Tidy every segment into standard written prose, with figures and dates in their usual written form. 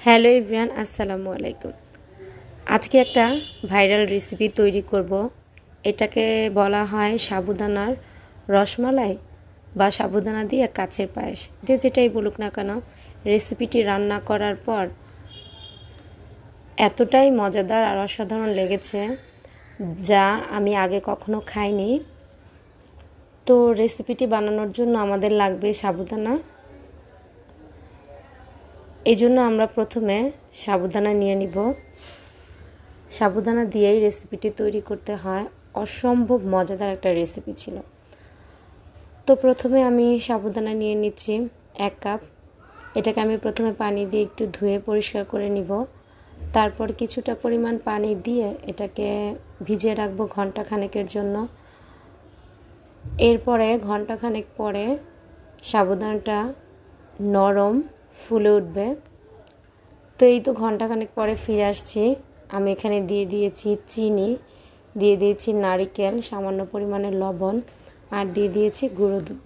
Hello everyone, আসসালামু আলাইকুম। আজকে একটা ভাইরাল রেসিপি তৈরি করব। এটাকে বলা হয় সাবুদানার রসমালাই বা সাবুদানা দিয়ে কাচের পায়েস, যে যেটাই বলুক না কেন। রেসিপিটি রান্না করার পর এতটাই মজাদার আর অসাধারণ লেগেছে, যা আমি আগে কখনো খাইনি। তো রেসিপিটি বানানোর জন্য আমাদের লাগবে সাবুদানা। এই জন্য আমরা প্রথমে সাবুদানা নিয়ে নিব। সাবুদানা দিয়েই রেসিপিটি তৈরি করতে হয়। অসম্ভব মজাদার একটা রেসিপি ছিল। তো প্রথমে আমি সাবুদানা নিয়ে নিচ্ছি 1 কাপ। এটাকে আমি প্রথমে পানি দিয়ে একটু ধুয়ে পরিষ্কার করে নিব। তারপর কিছুটা পরিমাণ পানি দিয়ে এটাকে ভিজিয়ে রাখবো ঘন্টাখানেকের জন্য। এরপরে ঘন্টাখানেক পরে সাবুদানাটা নরম ফুলে উঠবে। তো এই তো ঘন্টাখানেক পরে ফিরে আসছি। আমি এখানে দিয়ে দিয়েছি চিনি, দিয়ে দিয়েছি নারিকেল, সামান্য পরিমাণে লবণ, আর দিয়ে দিয়েছি গুঁড়ো দুধ।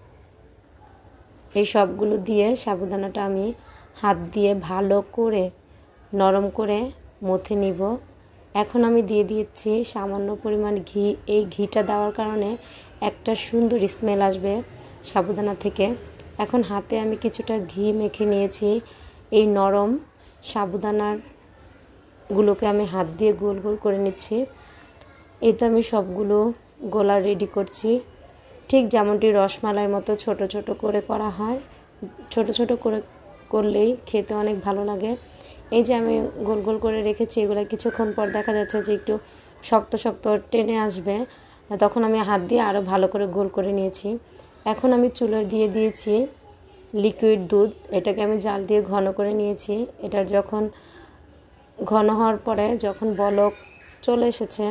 এই সবগুলো দিয়ে সাবুদানাটা আমি হাত দিয়ে ভালো করে নরম করে মথে নিব। এখন আমি দিয়ে দিয়েছি সামান্য পরিমাণ ঘি। এই ঘিটা দেওয়ার কারণে একটা সুন্দর স্মেল আসবে সাবুদানা থেকে। এখন হাতে আমি কিছুটা ঘি মেখে নিয়েছি। এই নরম সাবুদানাগুলোকে আমি হাত দিয়ে গোল গোল করে নিচ্ছি। এই তো আমি সবগুলো গোলা রেডি করছি, ঠিক যেমনটি রসমালাইয়ের মতো ছোট ছোট করে করা হয়। ছোট ছোট করে করলেই খেতে অনেক ভালো লাগে। এই যে আমি গোল গোল করে রেখেছি, এগুলো কিছুক্ষণ পর দেখা যাচ্ছে যে একটু শক্ত শক্ত টেনে আসবে, তখন আমি হাত দিয়ে আরও ভালো করে গোল করে নিয়েছি। এখন আমি চুলোয় দিয়ে দিয়েছি লিকুইড দুধ। এটাকে আমি জাল দিয়ে ঘন করে নিয়েছি। এটার যখন ঘন হওয়ার পরে, যখন বলক চলে এসেছে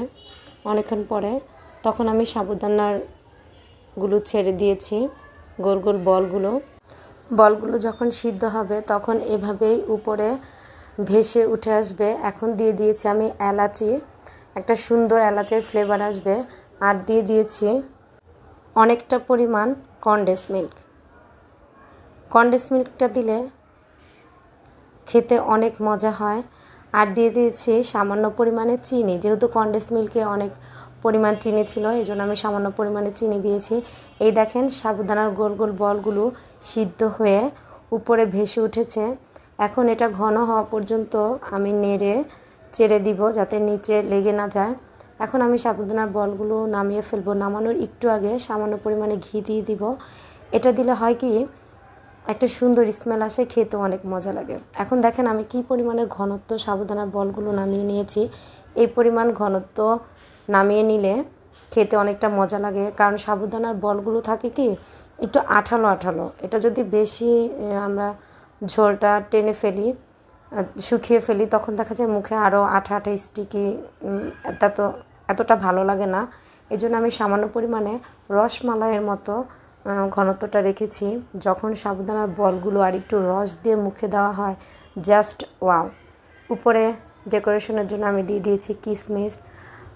অনেকক্ষণ পরে, তখন আমি সাবুদানাগুলো ছেড়ে দিয়েছি, গোল গোল বলগুলো যখন সিদ্ধ হবে তখন এভাবেই উপরে ভেসে উঠে আসবে। এখন দিয়ে দিয়েছি আমি এলাচি, একটা সুন্দর এলাচের ফ্লেভার আসবে। আর দিয়ে দিয়েছি অনেকটা পরিমাণ কনডেন্স মিল্কটা দিলে খেতে অনেক মজা হয়। আর দিয়ে দিয়েছি সামান্য পরিমাণে চিনি, যেহেতু কনডেন্স মিল্কে অনেক পরিমাণ চিনি ছিল, এই জন্য আমি সামান্য পরিমাণে চিনি দিয়েছি। এই দেখেন সাবুদানার গোল গোল বলগুলো সিদ্ধ হয়ে উপরে ভেসে উঠেছে। এখন এটা ঘন হওয়া পর্যন্ত আমি নেড়ে চেড়ে দিব, যাতে নিচে লেগে না যায়। এখন আমি সাবুদানার বলগুলো নামিয়ে ফেলবো। নামানোর একটু আগে সামান্য পরিমাণে ঘি দিয়ে দিব। এটা দিলে হয় কি, একটা সুন্দর স্মেল আসে, খেতে অনেক মজা লাগে। এখন দেখেন আমি কি পরিমাণের ঘনত্ব সাবুদানার বলগুলো নামিয়ে নিয়েছি। এই পরিমাণ ঘনত্ব নামিয়ে নিলে খেতে অনেকটা মজা লাগে, কারণ সাবুদানার বলগুলো থাকে কি একটু আঠালো আঠালো। এটা যদি বেশি আমরা ঝোলটা টেনে ফেলি, শুকিয়ে ফেলি, তখন দেখা যায় মুখে আরও আঠা আঠা স্টিকি, এতটা ভালো লাগে না। এই জন্য আমি সামান্য পরিমাণে রসমালাইয়ের মতো ঘনত্বটা রেখেছি। যখন সাবুদানার বলগুলো আর একটু রস দিয়ে মুখে দেওয়া হয়, জাস্ট ওয়াও। উপরে ডেকোরেশনের জন্য আমি দিয়ে দিয়েছি কিশমিশ,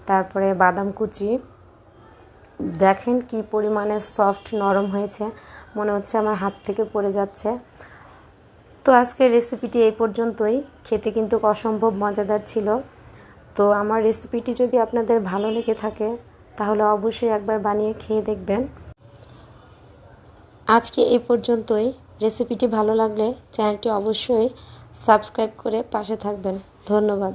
তারপরে বাদাম কুচি। দেখেন কি পরিমাণে সফট নরম হয়েছে, মনে হচ্ছে আমার হাত থেকে পড়ে যাচ্ছে। তো আজকের রেসিপিটি এই পর্যন্তই। খেতে কিন্তু অসম্ভব মজাদার ছিল। তো আমার রেসিপিটি যদি আপনাদের ভালো লেগে থাকে, তাহলে অবশ্যই একবার বানিয়ে খেয়ে দেখবেন। আজকে এই পর্যন্তই। রেসিপিটি ভালো লাগলে চ্যানেলটি অবশ্যই সাবস্ক্রাইব করে পাশে থাকবেন। ধন্যবাদ।